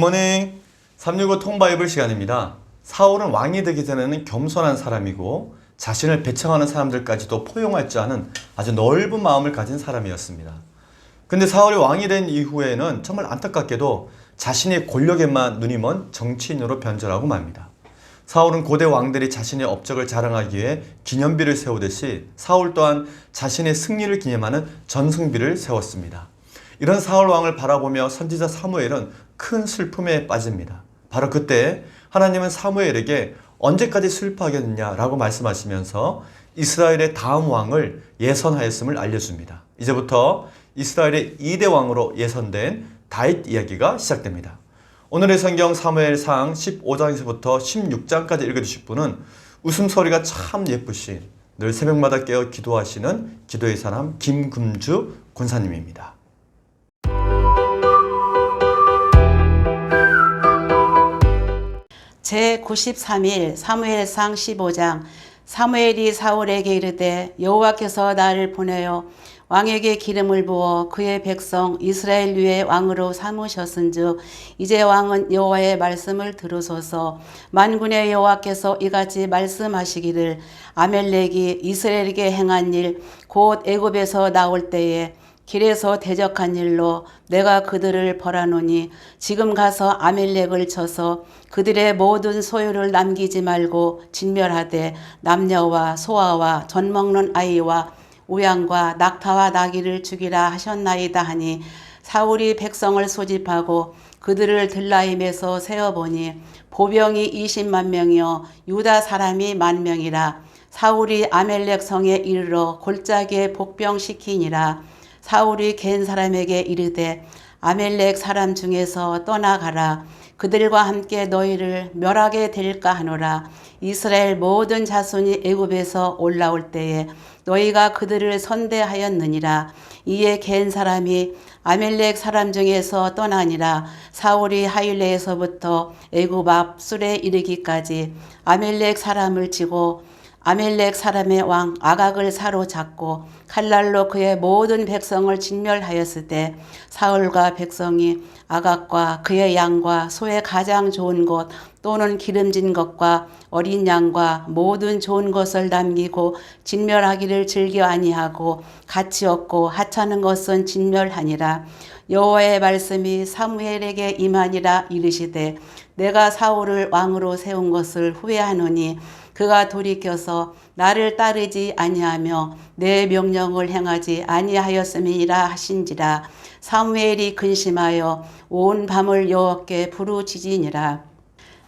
굿모닝. 365 통바이블 시간입니다. 사울은 왕이 되기 전에는 겸손한 사람이고 자신을 배척하는 사람들까지도 포용할 줄 아는 아주 넓은 마음을 가진 사람이었습니다. 근데 사울이 왕이 된 이후에는 정말 안타깝게도 자신의 권력에만 눈이 먼 정치인으로 변절하고 맙니다. 사울은 고대 왕들이 자신의 업적을 자랑하기 위해 기념비를 세우듯이 사울 또한 자신의 승리를 기념하는 전승비를 세웠습니다. 이런 사울 왕을 바라보며 선지자 사무엘은 큰 슬픔에 빠집니다. 바로 그때 하나님은 사무엘에게 언제까지 슬퍼하겠느냐라고 말씀하시면서 이스라엘의 다음 왕을 예선하였음을 알려줍니다. 이제부터 이스라엘의 2대 왕으로 예선된 다윗 이야기가 시작됩니다. 오늘의 성경 사무엘상 15장에서부터 16장까지 읽어주실 분은 웃음소리가 참 예쁘신, 늘 새벽마다 깨어 기도하시는 기도의 사람 김금주 권사님입니다. 제93일 사무엘상 15장. 사무엘이 사울에게 이르되 여호와께서 나를 보내어 왕에게 기름을 부어 그의 백성 이스라엘 위에 왕으로 삼으셨은즉 이제 왕은 여호와의 말씀을 들으소서. 만군의 여호와께서 이같이 말씀하시기를 아멜렉이 이스라엘에게 행한 일 곧 애굽에서 나올 때에 길에서 대적한 일로 내가 그들을 벌하노니 지금 가서 아멜렉을 쳐서 그들의 모든 소유를 남기지 말고 진멸하되 남녀와 소아와 젖 먹는 아이와 우양과 낙타와 나귀를 죽이라 하셨나이다 하니 사울이 백성을 소집하고 그들을 들라임에서 세어보니 보병이 20만 명이요 유다 사람이 10,000명이라. 사울이 아멜렉 성에 이르러 골짜기에 복병시키니라. 사울이 겐 사람에게 이르되 아멜렉 사람 중에서 떠나가라. 그들과 함께 너희를 멸하게 될까 하노라. 이스라엘 모든 자손이 애굽에서 올라올 때에 너희가 그들을 선대하였느니라. 이에 겐 사람이 아멜렉 사람 중에서 떠나니라. 사울이 하일레에서부터 애굽 앞 술에 이르기까지 아멜렉 사람을 치고 아멜렉 사람의 왕 아각을 사로잡고 칼날로 그의 모든 백성을 진멸하였을 때 사울과 백성이 아각과 그의 양과 소의 가장 좋은 것 또는 기름진 것과 어린 양과 모든 좋은 것을 남기고 진멸하기를 즐겨 아니하고 가치 없고 하찮은 것은 진멸하니라. 여호와의 말씀이 사무엘에게 임하니라. 이르시되 내가 사울을 왕으로 세운 것을 후회하노니 그가 돌이켜서 나를 따르지 아니하며 내 명령을 행하지 아니하였음이라 하신지라. 사무엘이 근심하여 온 밤을 여호와께 부르짖으니라.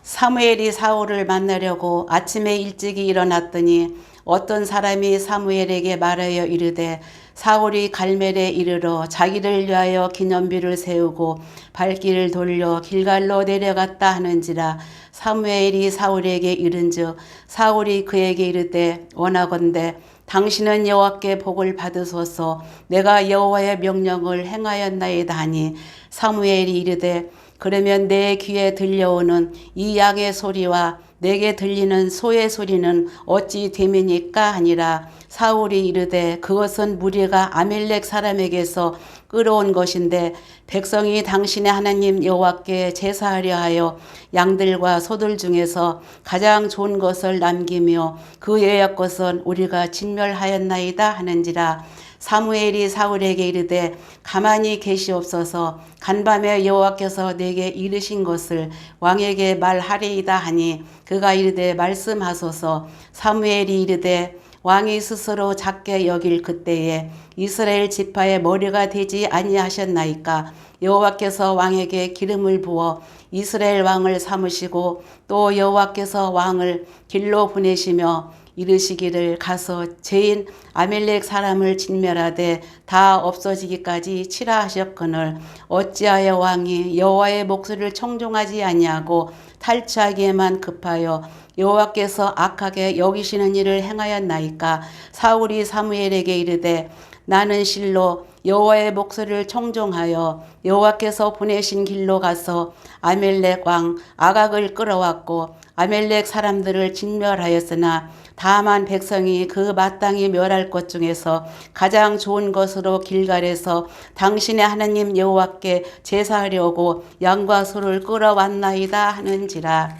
사무엘이 사울을 만나려고 아침에 일찍이 일어났더니 어떤 사람이 사무엘에게 말하여 이르되 사울이 갈멜에 이르러 자기를 위하여 기념비를 세우고 발길을 돌려 길갈로 내려갔다 하는지라. 사무엘이 사울에게 이른즉 사울이 그에게 이르되 원하건대 당신은 여호와께 복을 받으소서. 내가 여호와의 명령을 행하였나이다 하니 사무엘이 이르되 그러면 내 귀에 들려오는 이 양의 소리와 내게 들리는 소의 소리는 어찌 됨이니까 하니라. 사울이 이르되 그것은 무리가 아멜렉 사람에게서 끌어온 것인데 백성이 당신의 하나님 여호와께 제사하려 하여 양들과 소들 중에서 가장 좋은 것을 남기며 그 외의 것은 우리가 진멸하였나이다 하는지라. 사무엘이 사울에게 이르되 가만히 계시옵소서. 간밤에 여호와께서 내게 이르신 것을 왕에게 말하리이다 하니 그가 이르되 말씀하소서. 사무엘이 이르되 왕이 스스로 작게 여길 그때에 이스라엘 지파의 머리가 되지 아니하셨나이까. 여호와께서 왕에게 기름을 부어 이스라엘 왕을 삼으시고 또 여호와께서 왕을 길로 보내시며 이르시기를 가서 죄인 아멜렉 사람을 진멸하되 다 없어지기까지 치라 하셨거늘 어찌하여 왕이 여호와의 목소리를 청종하지 아니하고 탈취하기에만 급하여 여호와께서 악하게 여기시는 일을 행하였나이까. 사울이 사무엘에게 이르되 나는 실로 여호와의 목소리를 청종하여 여호와께서 보내신 길로 가서 아멜렉 왕 아각을 끌어왔고 아멜렉 사람들을 진멸하였으나 다만 백성이 그 마땅히 멸할 것 중에서 가장 좋은 것으로 길갈에서 당신의 하나님 여호와께 제사하려고 양과 소를 끌어왔나이다 하는지라.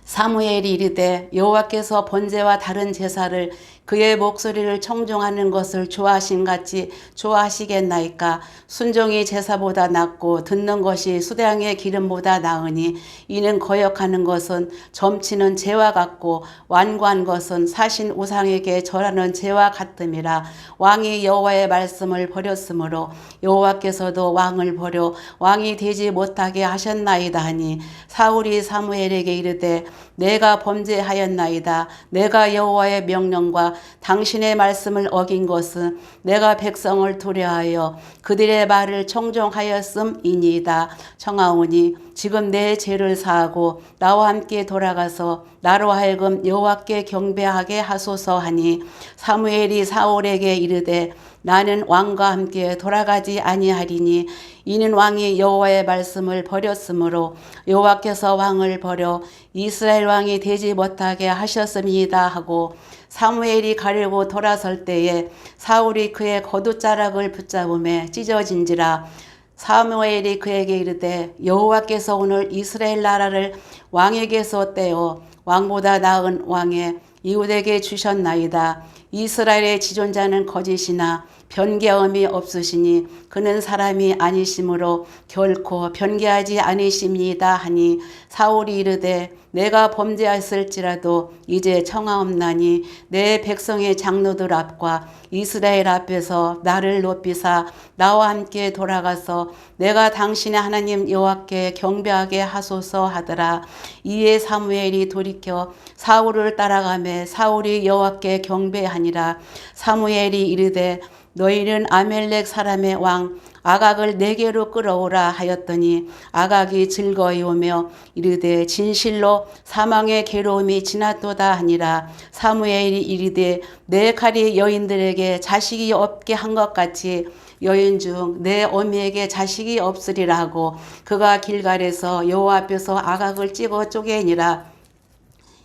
사무엘이 이르되 여호와께서 번제와 다른 제사를 그의 목소리를 청종하는 것을 좋아하신 같이 좋아하시겠나이까. 순종이 제사보다 낫고 듣는 것이 수량의 기름보다 나으니 이는 거역하는 것은 점치는 죄와 같고 완고한 것은 사신 우상에게 절하는 죄와 같음이라. 왕이 여호와의 말씀을 버렸으므로 여호와께서도 왕을 버려 왕이 되지 못하게 하셨나이다 하니 사울이 사무엘에게 이르되 내가 범죄하였나이다. 내가 여호와의 명령과 당신의 말씀을 어긴 것은 내가 백성을 두려하여 그들의 말을 청종하였음이니이다. 청하오니 지금 내 죄를 사하고 나와 함께 돌아가서 나로 하여금 여호와께 경배하게 하소서 하니 사무엘이 사울에게 이르되 나는 왕과 함께 돌아가지 아니하리니 이는 왕이 여호와의 말씀을 버렸으므로 여호와께서 왕을 버려 이스라엘 왕이 되지 못하게 하셨습니다 하고 사무엘이 가려고 돌아설 때에 사울이 그의 겉옷자락을 붙잡음에 찢어진지라. 사무엘이 그에게 이르되 여호와께서 오늘 이스라엘 나라를 왕에게서 떼어 왕보다 나은 왕의 이웃에게 주셨나이다. 이스라엘의 지존자는 거짓이나 변개함이 없으시니 그는 사람이 아니시므로 결코 변개하지 아니십니다 하니 사울이 이르되 내가 범죄했을지라도 이제 청하옵나니 내 백성의 장로들 앞과 이스라엘 앞에서 나를 높이사 나와 함께 돌아가서 내가 당신의 하나님 여호와께 경배하게 하소서 하더라. 이에 사무엘이 돌이켜 사울을 따라가매 사울이 여호와께 경배하니라. 사무엘이 이르되 너희는 아멜렉 사람의 왕 아각을 내게로 끌어오라 하였더니 아각이 즐거이 오며 이르되 진실로 사망의 괴로움이 지났도다 하니라. 사무엘이 이르되 내 칼이 여인들에게 자식이 없게 한 것 같이 여인 중 내 어미에게 자식이 없으리라 하고 그가 길갈에서 여호와 앞에서 아각을 찍어 쪼개니라.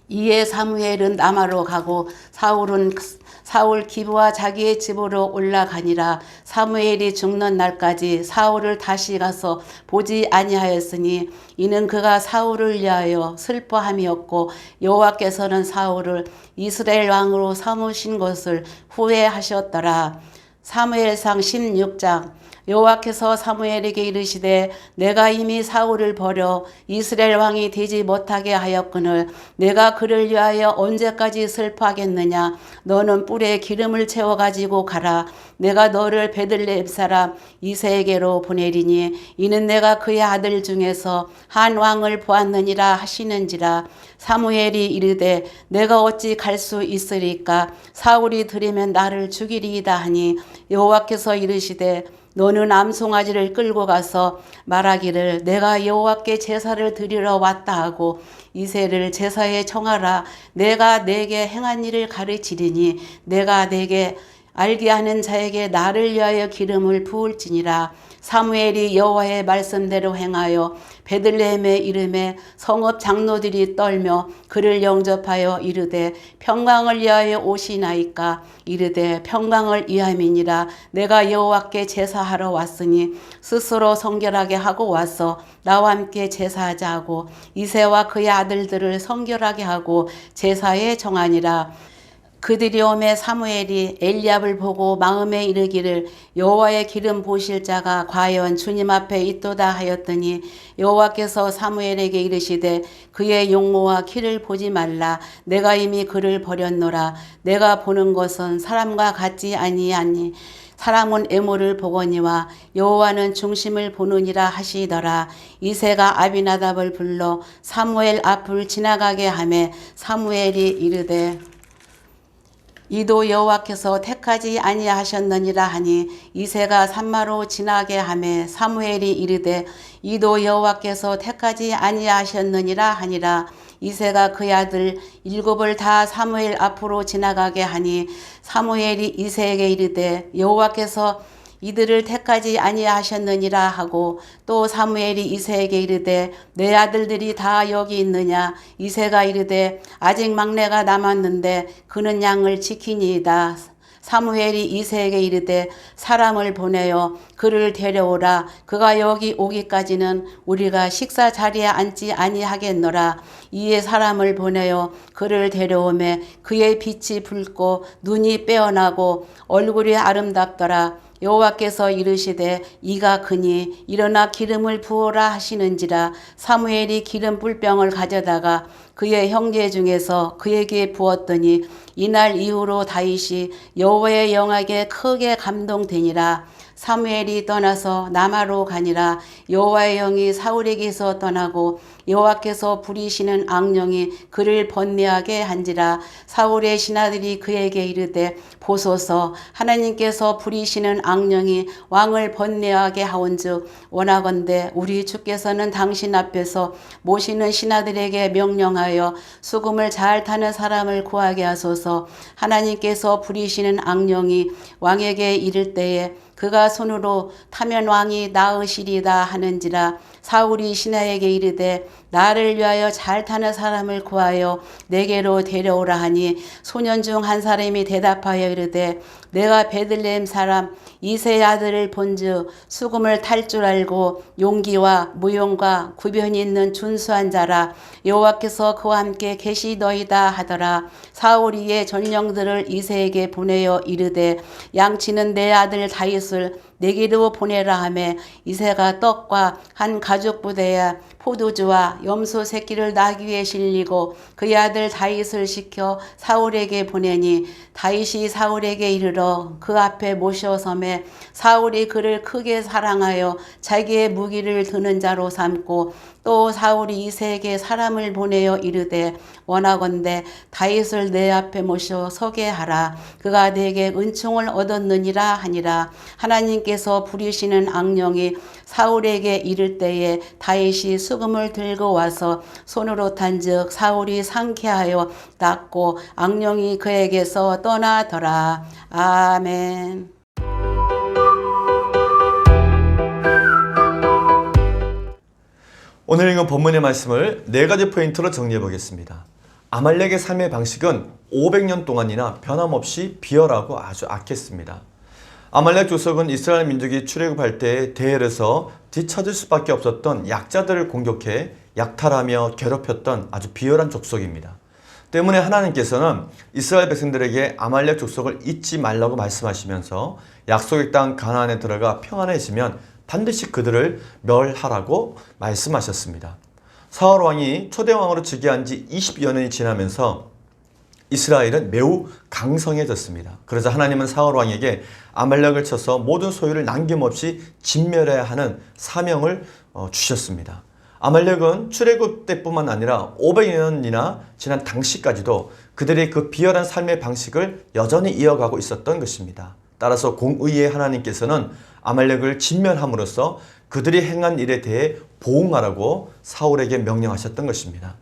이에 사무엘은 라마로 가고 사울 기브와 자기의 집으로 올라가니라. 사무엘이 죽는 날까지 사울을 다시 가서 보지 아니하였으니 이는 그가 사울을 위하여 슬퍼함이었고 여호와께서는 사울을 이스라엘 왕으로 삼으신 것을 후회하셨더라. 사무엘상 16장. 여호와께서 사무엘에게 이르시되 내가 이미 사울을 버려 이스라엘 왕이 되지 못하게 하였거늘 내가 그를 위하여 언제까지 슬퍼하겠느냐. 너는 뿔에 기름을 채워 가지고 가라. 내가 너를 베들레헴 사람 이새에게로 보내리니 이는 내가 그의 아들 중에서 한 왕을 보았느니라 하시는지라. 사무엘이 이르되 내가 어찌 갈 수 있으리까. 사울이 들으면 나를 죽이리이다 하니 여호와께서 이르시되 너는 암송아지를 끌고 가서 말하기를 내가 여호와께 제사를 드리러 왔다 하고 이새를 제사에 청하라. 내가 내게 행한 일을 가르치리니 내가 내게 알게 하는 자에게 나를 위하여 기름을 부을지니라. 사무엘이 여호와의 말씀대로 행하여 베들레헴에 이름에 성읍 장로들이 떨며 그를 영접하여 이르되 평강을 위하여 오시나이까. 이르되 평강을 위함이니라. 내가 여호와께 제사하러 왔으니 스스로 성결하게 하고 와서 나와 함께 제사하자 하고 이새와 그의 아들들을 성결하게 하고 제사에 정하니라. 그들이 오매 사무엘이 엘리압을 보고 마음에 이르기를 여호와의 기름 부으실 자가 과연 주님 앞에 있도다 하였더니 여호와께서 사무엘에게 이르시되 그의 용모와 키를 보지 말라. 내가 이미 그를 버렸노라. 내가 보는 것은 사람과 같지 아니하니 사람은 애모를 보거니와 여호와는 중심을 보느니라 하시더라. 이새가 아비나답을 불러 사무엘 앞을 지나가게 하매 사무엘이 이르되 이도 여호와께서 택하지 아니하셨느니라 하니 이새가 산마로 지나게 하매 사무엘이 이르되 이도 여호와께서 택하지 아니하셨느니라 하니라. 이새가 그의 아들 7을 다 사무엘 앞으로 지나가게 하니 사무엘이 이새에게 이르되 여호와께서 이들을 택하지 아니하셨느니라 하고 또 사무엘이 이새에게 이르되 내 아들들이 다 여기 있느냐. 이새가 이르되 아직 막내가 남았는데 그는 양을 지키니이다. 사무엘이 이새에게 이르되 사람을 보내어 그를 데려오라. 그가 여기 오기까지는 우리가 식사 자리에 앉지 아니하겠노라. 이에 사람을 보내어 그를 데려오매 그의 빛이 붉고 눈이 빼어나고 얼굴이 아름답더라. 여호와께서 이르시되 이가 크니 일어나 기름을 부어라 하시는지라. 사무엘이 기름 뿔병을 가져다가 그의 형제 중에서 그에게 부었더니 이날 이후로 다윗이 여호와의 영에게 크게 감동되니라. 사무엘이 떠나서 남아로 가니라. 여호와의 영이 사울에게서 떠나고 여호와께서 부리시는 악령이 그를 번뇌하게 한지라. 사울의 신하들이 그에게 이르되 보소서 하나님께서 부리시는 악령이 왕을 번뇌하게 하온즉 원하건대 우리 주께서는 당신 앞에서 모시는 신하들에게 명령하여 수금을 잘 타는 사람을 구하게 하소서. 하나님께서 부리시는 악령이 왕에게 이를 때에 그가 손으로 타면 왕이 나으시리다 하는지라. 사울이 신하에게 이르되 나를 위하여 잘 타는 사람을 구하여 내게로 데려오라 하니 소년 중 한 사람이 대답하여 이르되 내가 베들레헴 사람 이새의 아들을 본즉 수금을 탈 줄 알고 용기와 무용과 구변이 있는 준수한 자라. 여호와께서 그와 함께 계시더이다 하더라. 사울이 이에 전령들을 이새에게 보내어 이르되 양치는 내 아들 다윗을 내게로 보내라 하매 이새가 떡과 한 가죽 부대에 포도주와 염소 새끼를 나귀에 실리고 그의 아들 다윗을 시켜 사울에게 보내니 다윗이 사울에게 이르러 그 앞에 모셔섬에 사울이 그를 크게 사랑하여 자기의 무기를 드는 자로 삼고 또 사울이 이새에게 사람을 보내어 이르되 원하건대 다윗을 내 앞에 모셔 서게 하라. 그가 내게 은총을 얻었느니라 하니라. 하나님께서 부리시는 악령이 사울에게 이를 때에 다윗이 수금을 들고 와서 손으로 탄즉 사울이 상쾌하여 낫고 악령이 그에게서 떠나더라. 아멘. 오늘 읽은 본문의 말씀을 4가지 포인트로 정리해 보겠습니다. 아말렉의 삶의 방식은 500년 동안이나 변함없이 비열하고 아주 악했습니다. 아말렉 족속은 이스라엘 민족이 출애굽할 때 대열에서 뒤처질 수밖에 없었던 약자들을 공격해 약탈하며 괴롭혔던 아주 비열한 족속입니다. 때문에 하나님께서는 이스라엘 백성들에게 아말렉 족속을 잊지 말라고 말씀하시면서 약속의 땅 가나안에 들어가 평안해지면 반드시 그들을 멸하라고 말씀하셨습니다. 사울 왕이 초대 왕으로 즉위한 지 20여 년이 지나면서 이스라엘은 매우 강성해졌습니다. 그래서 하나님은 사울 왕에게 아말렉을 쳐서 모든 소유를 남김없이 진멸해야 하는 사명을 주셨습니다. 아말렉은 출애굽 때뿐만 아니라 500년이나 지난 당시까지도 그들의 그 비열한 삶의 방식을 여전히 이어가고 있었던 것입니다. 따라서 공의의 하나님께서는 아말렉을 진멸함으로써 그들이 행한 일에 대해 보응하라고 사울에게 명령하셨던 것입니다.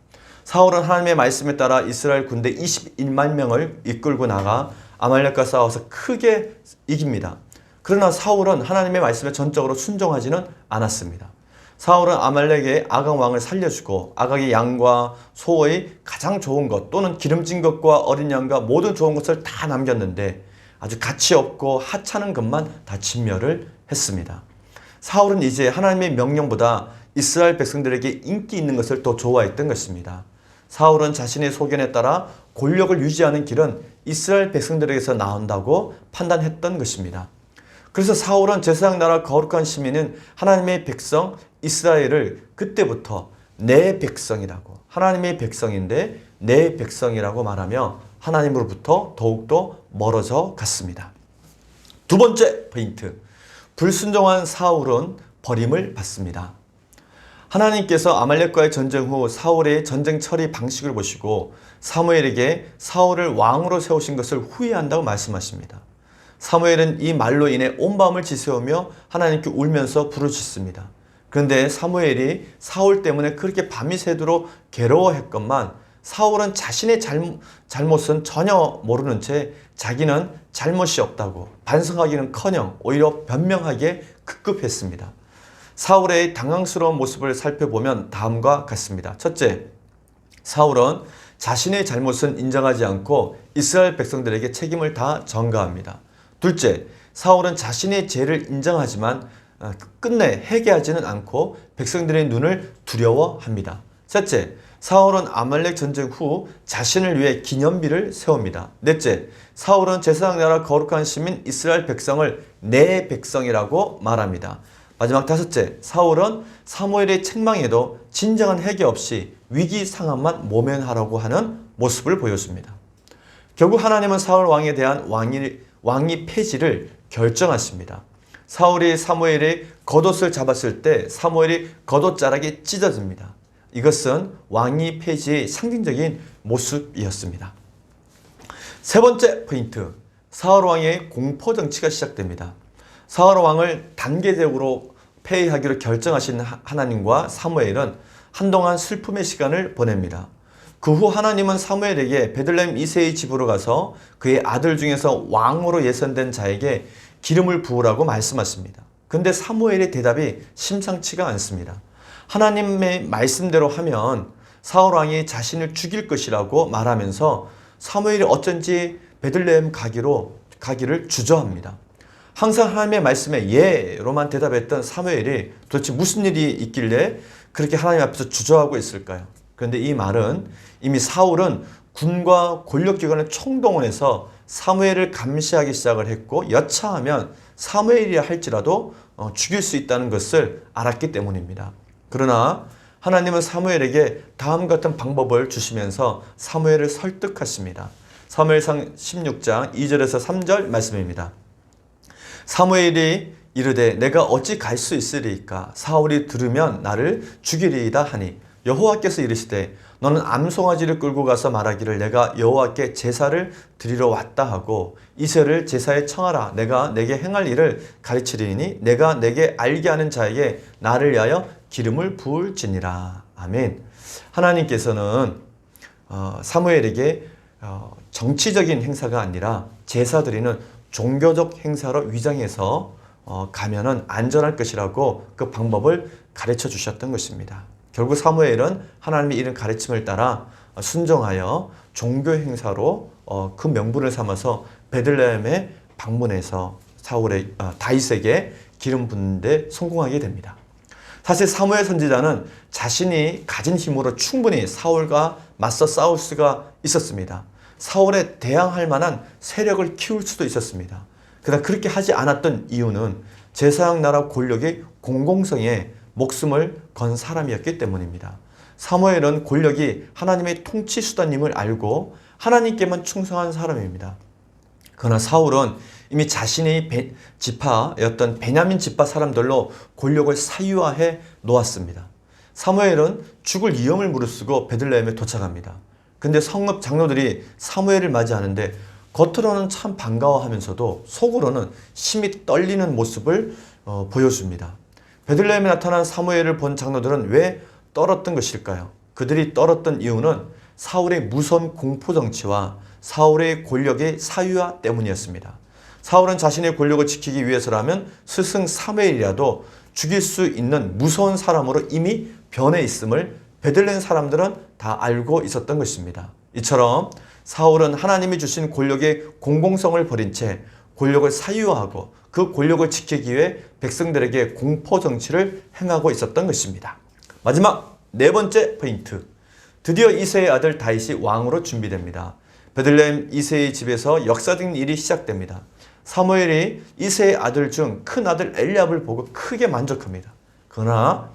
사울은 하나님의 말씀에 따라 이스라엘 군대 21만 명을 이끌고 나가 아말렉과 싸워서 크게 이깁니다. 그러나 사울은 하나님의 말씀에 전적으로 순종하지는 않았습니다. 사울은 아말렉의 아각 왕을 살려주고 아각의 양과 소의 가장 좋은 것 또는 기름진 것과 어린 양과 모든 좋은 것을 다 남겼는데 아주 가치 없고 하찮은 것만 다 진멸을 했습니다. 사울은 이제 하나님의 명령보다 이스라엘 백성들에게 인기 있는 것을 더 좋아했던 것입니다. 사울은 자신의 소견에 따라 권력을 유지하는 길은 이스라엘 백성들에게서 나온다고 판단했던 것입니다. 그래서 사울은 제사장 나라 거룩한 시민인 하나님의 백성 이스라엘을 그때부터 내 백성이라고, 하나님의 백성인데 내 백성이라고 말하며 하나님으로부터 더욱더 멀어져 갔습니다. 두 번째 포인트, 불순종한 사울은 버림을 받습니다. 하나님께서 아말렉과의 전쟁 후 사울의 전쟁 처리 방식을 보시고 사무엘에게 사울을 왕으로 세우신 것을 후회한다고 말씀하십니다. 사무엘은 이 말로 인해 온 밤을 지새우며 하나님께 울면서 부르짖습니다. 그런데 사무엘이 사울 때문에 그렇게 밤이 새도록 괴로워했건만 사울은 자신의 잘못은 전혀 모르는 채 자기는 잘못이 없다고 반성하기는커녕 오히려 변명하기에 급급했습니다. 사울의 당황스러운 모습을 살펴보면 다음과 같습니다. 첫째, 사울은 자신의 잘못은 인정하지 않고 이스라엘 백성들에게 책임을 다 전가합니다. 둘째, 사울은 자신의 죄를 인정하지만 끝내 회개하지는 않고 백성들의 눈을 두려워합니다. 셋째, 사울은 아말렉 전쟁 후 자신을 위해 기념비를 세웁니다. 넷째, 사울은 제사장 나라 거룩한 시민 이스라엘 백성을 내 백성이라고 말합니다. 마지막 다섯째, 사울은 사무엘의 책망에도 진정한 회개 없이 위기 상황만 모면하려고 하는 모습을 보여줍니다. 결국 하나님은 사울 왕에 대한 왕위 폐지를 결정하십니다. 사울이 사무엘의 겉옷을 잡았을 때 사무엘이 겉옷자락이 찢어집니다. 이것은 왕위 폐지의 상징적인 모습이었습니다. 세 번째 포인트, 사울 왕의 공포 정치가 시작됩니다. 사울 왕을 단계적으로 폐위하기로 결정하신 하나님과 사무엘은 한동안 슬픔의 시간을 보냅니다. 그 후 하나님은 사무엘에게 베들레헴 이새의 집으로 가서 그의 아들 중에서 왕으로 예선된 자에게 기름을 부으라고 말씀하십니다. 근데 사무엘의 대답이 심상치가 않습니다. 하나님의 말씀대로 하면 사울 왕이 자신을 죽일 것이라고 말하면서 사무엘이 어쩐지 베들레헴 가기를 주저합니다. 항상 하나님의 말씀에 예로만 대답했던 사무엘이 도대체 무슨 일이 있길래 그렇게 하나님 앞에서 주저하고 있을까요? 그런데 이 말은 이미 사울은 군과 권력기관을 총동원해서 사무엘을 감시하기 시작을 했고 여차하면 사무엘이라 할지라도 죽일 수 있다는 것을 알았기 때문입니다. 그러나 하나님은 사무엘에게 다음 같은 방법을 주시면서 사무엘을 설득하십니다. 사무엘상 16장 2절에서 3절 말씀입니다. 사무엘이 이르되 내가 어찌 갈 수 있으리이까 사울이 들으면 나를 죽이리이다 하니 여호와께서 이르시되 너는 암송아지를 끌고 가서 말하기를 내가 여호와께 제사를 드리러 왔다 하고 이새를 제사에 청하라 내가 내게 행할 일을 가르치리니 내가 내게 알게 하는 자에게 나를 위하여 기름을 부을지니라. 아멘. 하나님께서는 사무엘에게 정치적인 행사가 아니라 제사 드리는 종교적 행사로 위장해서 가면은 안전할 것이라고 그 방법을 가르쳐 주셨던 것입니다. 결국 사무엘은 하나님의 이런 가르침을 따라 순종하여 종교 행사로 그 명분을 삼아서 베들레헴에 방문해서 다윗에게 기름 붓는 데 성공하게 됩니다. 사실 사무엘 선지자는 자신이 가진 힘으로 충분히 사울과 맞서 싸울 수가 있었습니다. 사울에 대항할 만한 세력을 키울 수도 있었습니다. 그러나 그렇게 하지 않았던 이유는 제사장 나라 권력의 공공성에 목숨을 건 사람이었기 때문입니다. 사무엘은 권력이 하나님의 통치 수단임을 알고 하나님께만 충성한 사람입니다. 그러나 사울은 이미 자신의 지파였던 베냐민 지파 사람들로 권력을 사유화해 놓았습니다. 사무엘은 죽을 위험을 무릅쓰고 베들레헴에 도착합니다. 근데 성읍 장로들이 사무엘을 맞이하는데 겉으로는 참 반가워하면서도 속으로는 심히 떨리는 모습을 보여줍니다. 베들레헴에 나타난 사무엘을 본 장로들은 왜 떨었던 것일까요? 그들이 떨었던 이유는 사울의 무서운 공포 정치와 사울의 권력의 사유화 때문이었습니다. 사울은 자신의 권력을 지키기 위해서라면 스승 사무엘이라도 죽일 수 있는 무서운 사람으로 이미 변해 있음을 베들레헴 사람들은 다 알고 있었던 것입니다. 이처럼 사울은 하나님이 주신 권력의 공공성을 버린 채 권력을 사유화하고 그 권력을 지키기 위해 백성들에게 공포 정치를 행하고 있었던 것입니다. 마지막 네 번째 포인트. 드디어 이새의 아들 다윗이 왕으로 준비됩니다. 베들레헴 이새의 집에서 역사적인 일이 시작됩니다. 사무엘이 이새의 아들 중 큰 아들 엘리압을 보고 크게 만족합니다. 그러나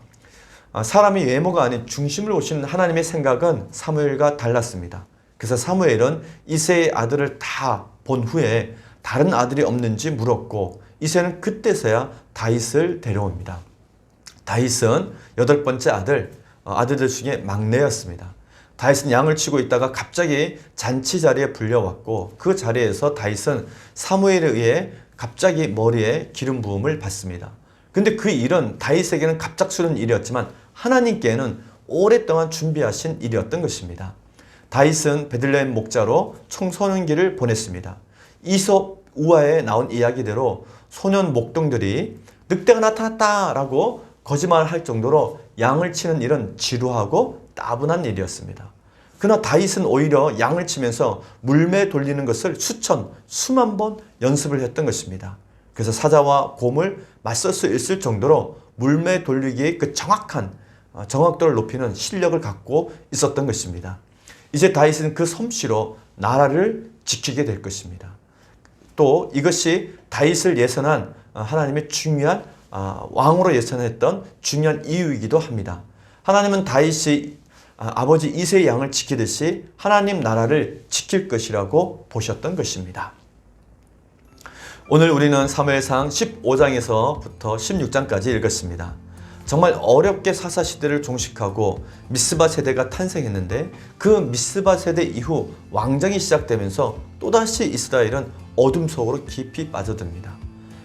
사람이 외모가 아닌 중심을 보시는 하나님의 생각은 사무엘과 달랐습니다. 그래서 사무엘은 이새의 아들을 다 본 후에 다른 아들이 없는지 물었고 이새는 그때서야 다윗을 데려옵니다. 다윗은 8번째 아들들 중에 막내였습니다. 다윗은 양을 치고 있다가 갑자기 잔치 자리에 불려왔고 그 자리에서 다윗은 사무엘에 의해 갑자기 머리에 기름 부음을 받습니다. 근데 그 일은 다윗에게는 갑작스러운 일이었지만 하나님께는 오랫동안 준비하신 일이었던 것입니다. 다윗은 베들레헴 목자로 청소년기를 보냈습니다. 이솝 우화에 나온 이야기대로 소년 목동들이 늑대가 나타났다라고 거짓말할 정도로 양을 치는 일은 지루하고 따분한 일이었습니다. 그러나 다윗은 오히려 양을 치면서 물매 돌리는 것을 수만 번 연습을 했던 것입니다. 그래서 사자와 곰을 맞설 수 있을 정도로 물매 돌리기의 그 정확도를 높이는 실력을 갖고 있었던 것입니다. 이제 다윗은 그 솜씨로 나라를 지키게 될 것입니다. 또 이것이 다윗을 예선한 하나님의 중요한 왕으로 예선했던 중요한 이유이기도 합니다. 하나님은 다윗이 아버지 이새의 양을 지키듯이 하나님 나라를 지킬 것이라고 보셨던 것입니다. 오늘 우리는 사무엘상 15장에서부터 16장까지 읽었습니다. 정말 어렵게 사사 시대를 종식하고 미스바 세대가 탄생했는데 그 미스바 세대 이후 왕정이 시작되면서 또다시 이스라엘은 어둠 속으로 깊이 빠져듭니다.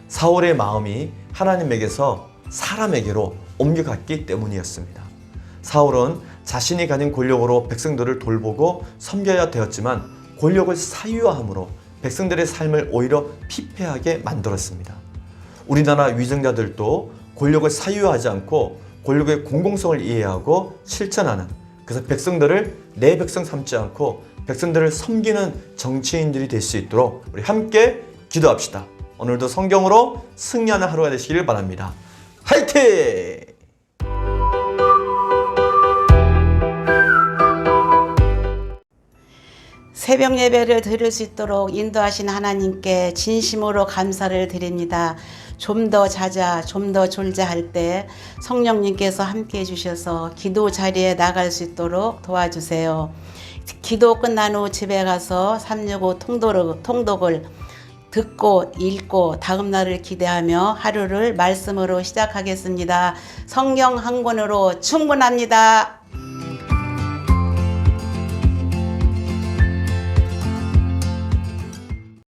사울의 마음이 하나님에게서 사람에게로 옮겨갔기 때문이었습니다. 사울은 자신이 가진 권력으로 백성들을 돌보고 섬겨야 되었지만 권력을 사유화함으로 백성들의 삶을 오히려 피폐하게 만들었습니다. 우리나라 위정자들도 권력을 사유화하지 않고 권력의 공공성을 이해하고 실천하는, 그래서 백성들을 내 백성 삼지 않고 백성들을 섬기는 정치인들이 될 수 있도록 우리 함께 기도합시다. 오늘도 성경으로 승리하는 하루가 되시기를 바랍니다. 화이팅! 새벽 예배를 드릴 수 있도록 인도하신 하나님께 진심으로 감사를 드립니다. 좀 더 자자, 좀 더 졸자 할 때 성령님께서 함께 해주셔서 기도 자리에 나갈 수 있도록 도와주세요. 기도 끝난 후 집에 가서 365 통독을 듣고 읽고 다음 날을 기대하며 하루를 말씀으로 시작하겠습니다. 성경 한 권으로 충분합니다.